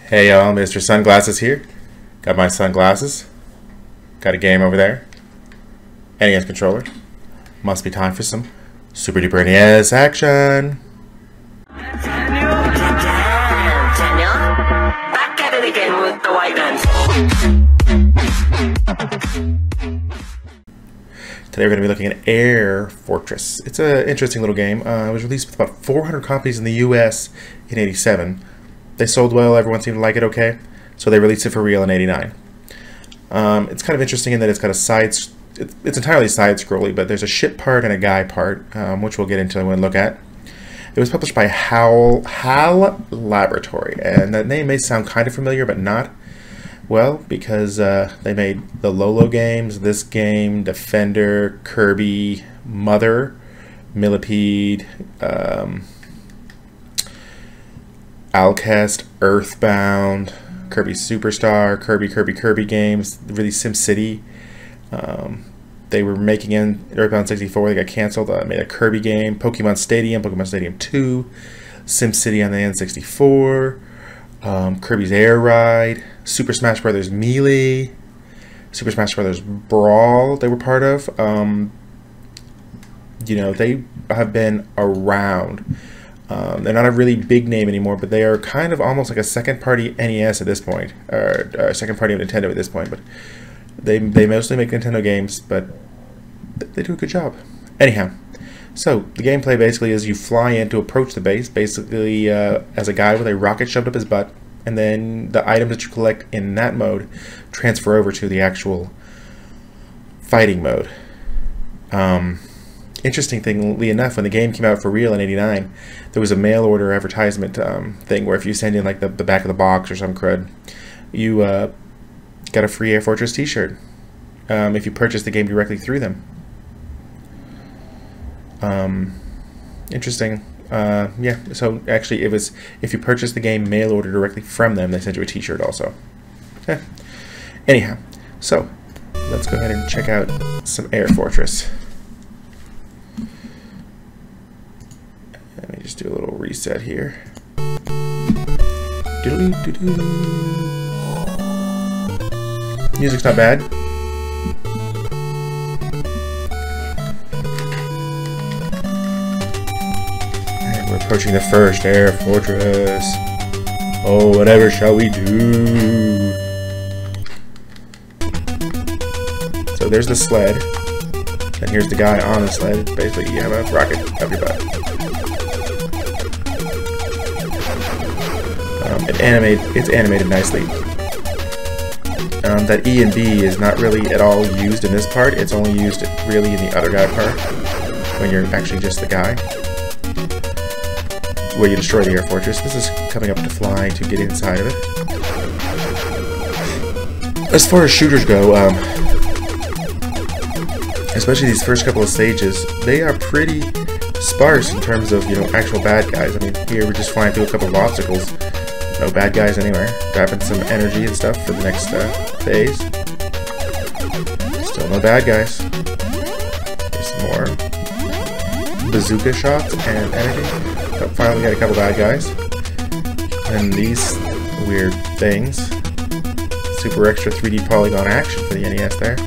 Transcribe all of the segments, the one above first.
Hey y'all, Mr. Sunglasses here. Got my sunglasses. Got a game over there. NES controller. Must be time for some super duper NES action. Back at it again with the white guns. Today we're going to be looking at Air Fortress. It's an interesting little game. It was released with about 400 copies in the US in '87. They sold well, everyone seemed to like it okay, so they released it for real in '89. It's kind of interesting in that it's got it's entirely side-scrolly, but there's a ship part and a guy part, which we'll get into and look at. It was published by HAL Laboratory, and that name may sound kind of familiar, but not. Well, because they made the Lolo games, this game, Defender, Kirby, Mother, Millipede, Alcest, Earthbound, Kirby Superstar, Kirby games, really SimCity. They were making in Earthbound 64, they got canceled, made a Kirby game, Pokemon Stadium 2, SimCity on the N64, Kirby's Air Ride, Super Smash Bros. Melee, Super Smash Bros. Brawl they were part of. You know, they have been around. They're not a really big name anymore, but they are kind of almost like a second-party NES at this point, or a second-party of Nintendo at this point. But they mostly make Nintendo games, but they do a good job. Anyhow, so the gameplay basically is you fly in to approach the base, basically as a guy with a rocket shoved up his butt, and then the items that you collect in that mode transfer over to the actual fighting mode. Interestingly enough, when the game came out for real in '89, there was a mail order advertisement thing where if you send in like the back of the box or some crud, you got a free Air Fortress t-shirt if you purchase the game directly through them. Interesting. Yeah, so actually it was, if you purchase the game mail order directly from them, they send you a t-shirt also. Anyhow, so let's go ahead and check out some Air Fortress. Let me just do a little reset here. Music's not bad. And we're approaching the first Air Fortress. Oh, whatever shall we do? So there's the sled. And here's the guy on the sled. Basically, you have a rocket up your butt. It's animated nicely. That E and B is not really at all used in this part. It's only used really in the other guy part, when you're actually just the guy, where you destroy the Air Fortress. This is coming up to fly to get inside of it. As far as shooters go, especially these first couple of stages, they are pretty sparse in terms of, you know, actual bad guys. I mean, here we're just flying through a couple of obstacles. No bad guys anywhere. Grabbing some energy and stuff for the next phase. Still no bad guys. There's some more bazooka shots and energy. Oh, finally got a couple bad guys. And these weird things. Super extra 3D polygon action for the NES there.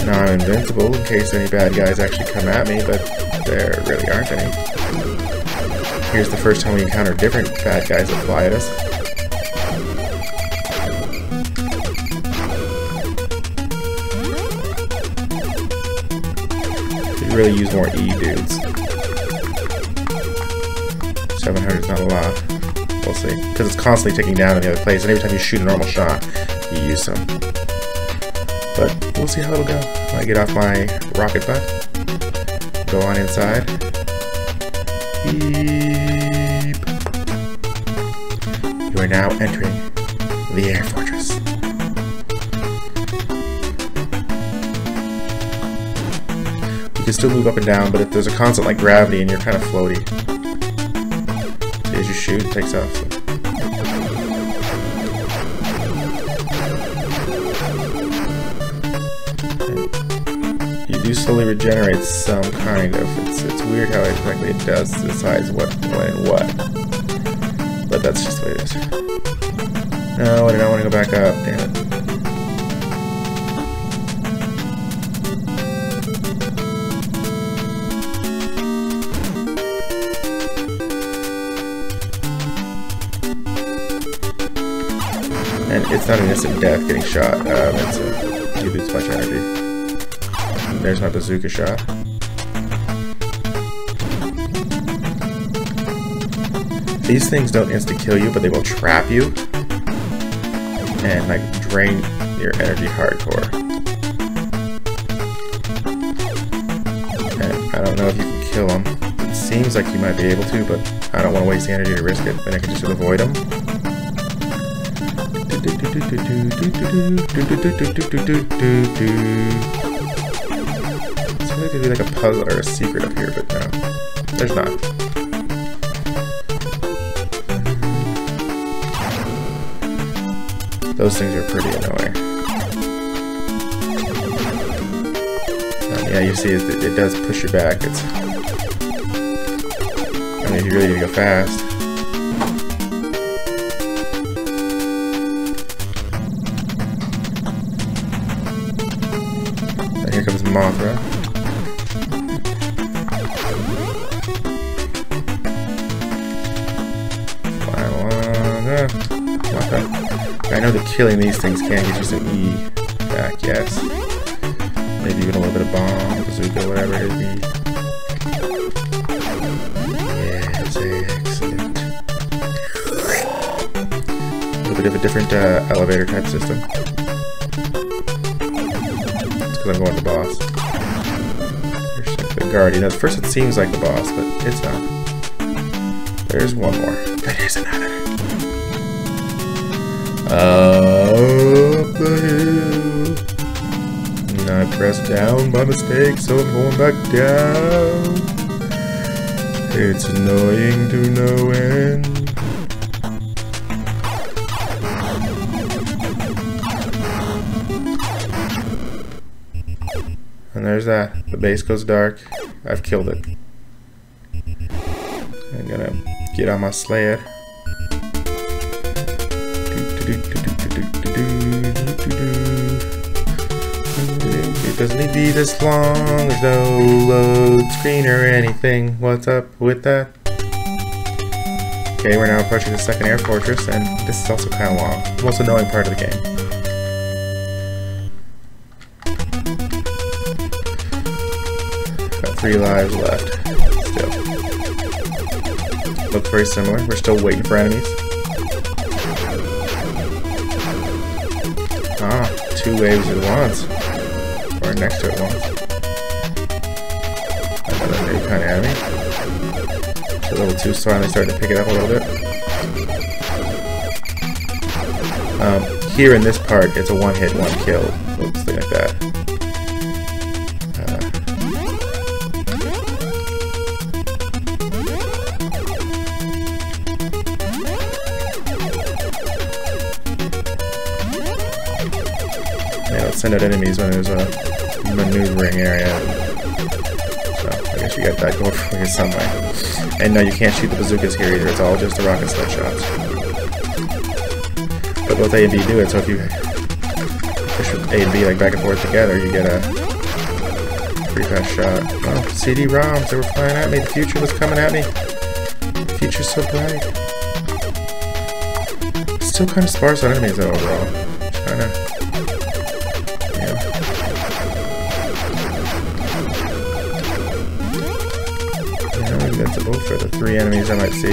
Now I'm invincible in case any bad guys actually come at me, but there really aren't any. Here's the first time we encounter different bad guys that fly at us. Could really use more E dudes. 700 is not a lot. We'll see. Because it's constantly ticking down in the other place, and every time you shoot a normal shot, you use some. But we'll see how it'll go. I get off my rocket butt. Go on inside. Beep. You are now entering the Air Fortress. You can still move up and down, but if there's a constant like gravity and you're kind of floaty. See, as you shoot, it takes off. So. You do slowly regenerate some kind of. It's weird how exactly it does, decides what, when, and what. I did not want to go back up. Damn it. And it's not an instant death getting shot. You lose a bunch of energy. There's my bazooka shot. These things don't insta-kill you, but they will trap you and like drain your energy hardcore. And I don't know if you can kill them. It seems like you might be able to, but I don't want to waste the energy to risk it. Then I can just avoid them. Seems like there'd be like a puzzle or a secret up here, but no, there's not. Those things are pretty annoying. Yeah, you see it does push you back. It's, I mean, if you really need to go fast. And here comes Mothra. Final one. Mothra. I know that killing these things can get you some E back, yes. Maybe even a little bit of bomb, bazooka, whatever it be. Yes, excellent. A little bit of a different elevator type system. It's because I'm going to the boss. There's like the guardian. At first it seems like the boss, but it's not. There's one more. There's another. Up the hill. And I pressed down by mistake, so I'm going back down. It's annoying to no end. And there's that. The base goes dark. I've killed it. I'm gonna get on my sled. It doesn't need to be this long. There's no load screen or anything. What's up with that? Okay, we're now approaching the second air fortress, and this is also kind of long. The most annoying part of the game. Got 3 lives left. Still. Looks very similar. We're still waiting for enemies. Ah, 2 waves at once. Or next to it once. Another new kind of enemy. It's a little too finally starting to pick it up a little bit. Here in this part, it's a one-hit, one-kill. Oops, thing like that. Send out enemies when there's a maneuvering area. So I guess you got that going for you some way. And no, you can't shoot the bazookas here either. It's all just the rocket sled shots. But both A and B do it. So if you push A and B like back and forth together, you get a pretty fast shot. Oh, CD-ROMs, they were flying at me. The future was coming at me. The future's so bright. Still kind of sparse on enemies though overall. Kind of. Invincible for the 3 enemies I might see.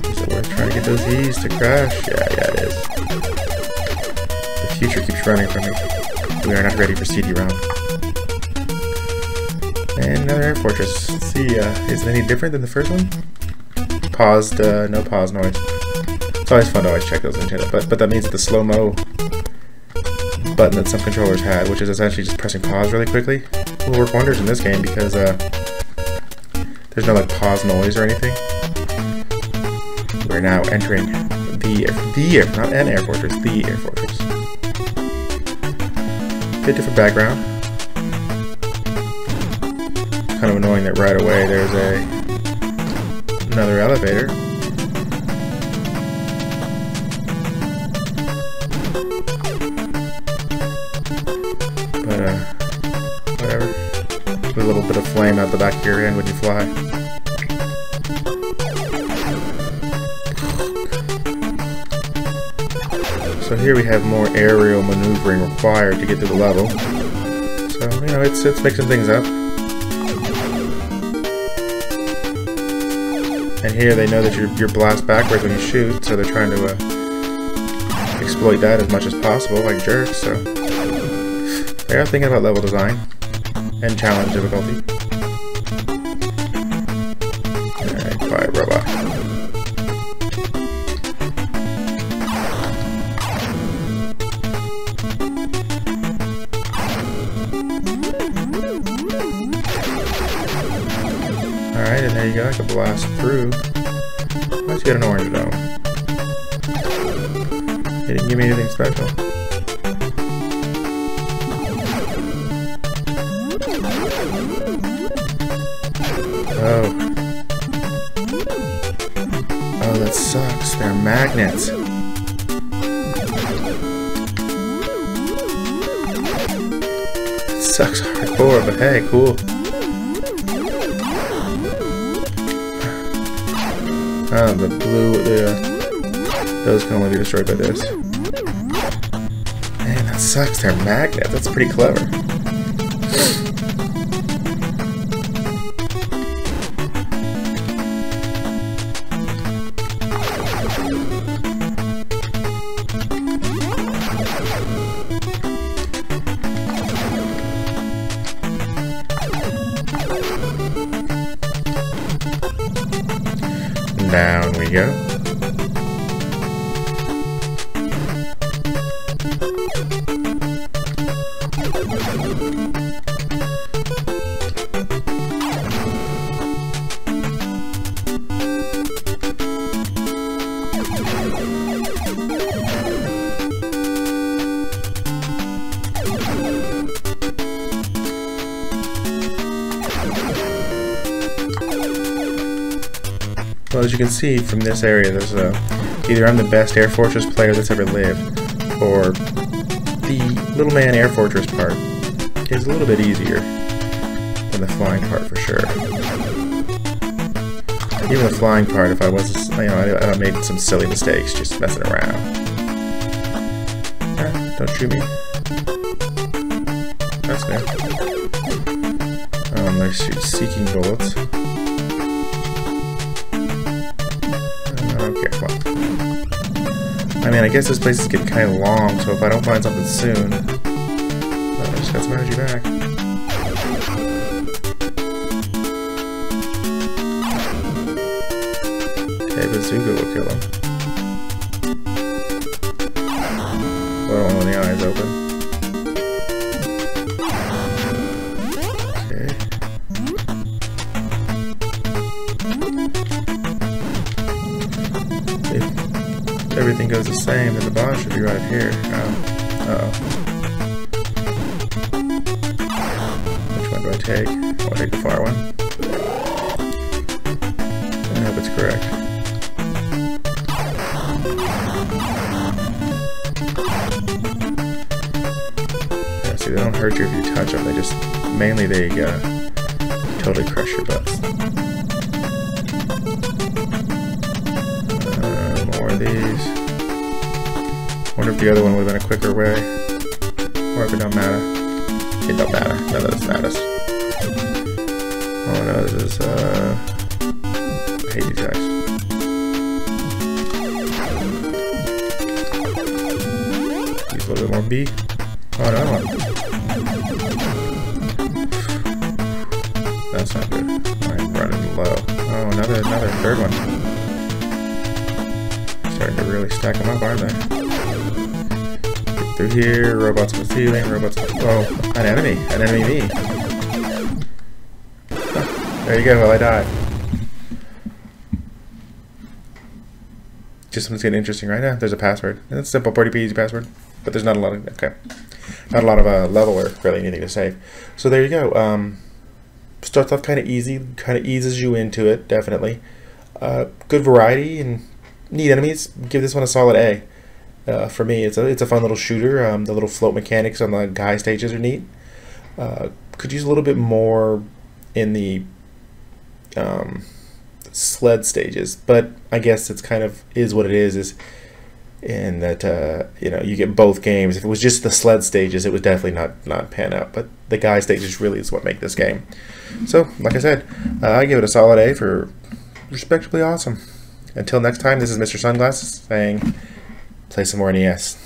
Is it worth trying to get those E's to crash? Yeah, it is. The future keeps running from me. We are not ready for CD-ROM. And another air fortress. Let's see, is it any different than the first one? Paused, no pause noise. It's always fun to always check those into it, but that means that the slow-mo button that some controllers had, which is essentially just pressing pause really quickly, will work wonders in this game because there's no like pause noise or anything. We're now entering not an air fortress, the air fortress. bit different background. Kind of annoying that right away there's another elevator. But whatever. Put a little bit of flame out the back of your end when you fly. So here we have more aerial maneuvering required to get through the level. So, you know, it's mixing things up. And here they know that you're blast backwards when you shoot, so they're trying to exploit that as much as possible, like jerks, so they are thinking about level design and challenge difficulty. Alright, quiet robot. Alright, and there you go, I can blast through. Let's get an orange dome. They didn't give me anything special. Oh. Oh, that sucks. They're magnets. It sucks hardcore, but hey, cool. Oh, the blue, those can only be destroyed by this. Man, that sucks. They're magnets. That's pretty clever. Down we go. Well, as you can see from this area, there's either I'm the best Air Fortress player that's ever lived, or the Little Man Air Fortress part is a little bit easier than the flying part for sure. Even the flying part, if I was, you know, I made some silly mistakes just messing around. Ah, don't shoot me. That's good. Let's shoot seeking bullets. Okay, come on. I mean, I guess this place is getting kind of long, so if I don't find something soon, I just got some energy back. Okay, bazooka will kill him. Well, only when the eye is open. Okay. If everything goes the same, then the boss should be right here. Uh-oh. Which one do I take? I'll take the far one. I hope it's correct. Yeah, see, they don't hurt you if you touch them. They just, mainly they totally crush your butts. More of these. Wonder if the other one would have been a quicker way. Or if it don't matter. It don't matter. None of this matters. Oh no, this is, I hate these guys. Use a little bit more B. Oh no. That's not good. I'm running low. Oh, another third one. Starting to really stack them up, aren't they? Get through here, robots on the ceiling, robots on the... Oh, an enemy me. Huh, there you go, well I died. Just something's getting interesting right now. There's a password. And it's simple, pretty easy password. but there's not a lot of level or really anything to save. So there you go. Starts off kind of easy, kind of eases you into it, definitely. Good variety and neat enemies. Give this one a solid A. For me, it's a fun little shooter. The little float mechanics on the high stages are neat. Could use a little bit more in the sled stages, but I guess it's kind of is what it is in that you know, you get both games. If it was just the sled stages, it would definitely not pan out, but the guy stages really is what make this game. So like I said, I give it a solid A for respectably awesome. Until next time, this is Mr. Sunglasses saying play some more NES.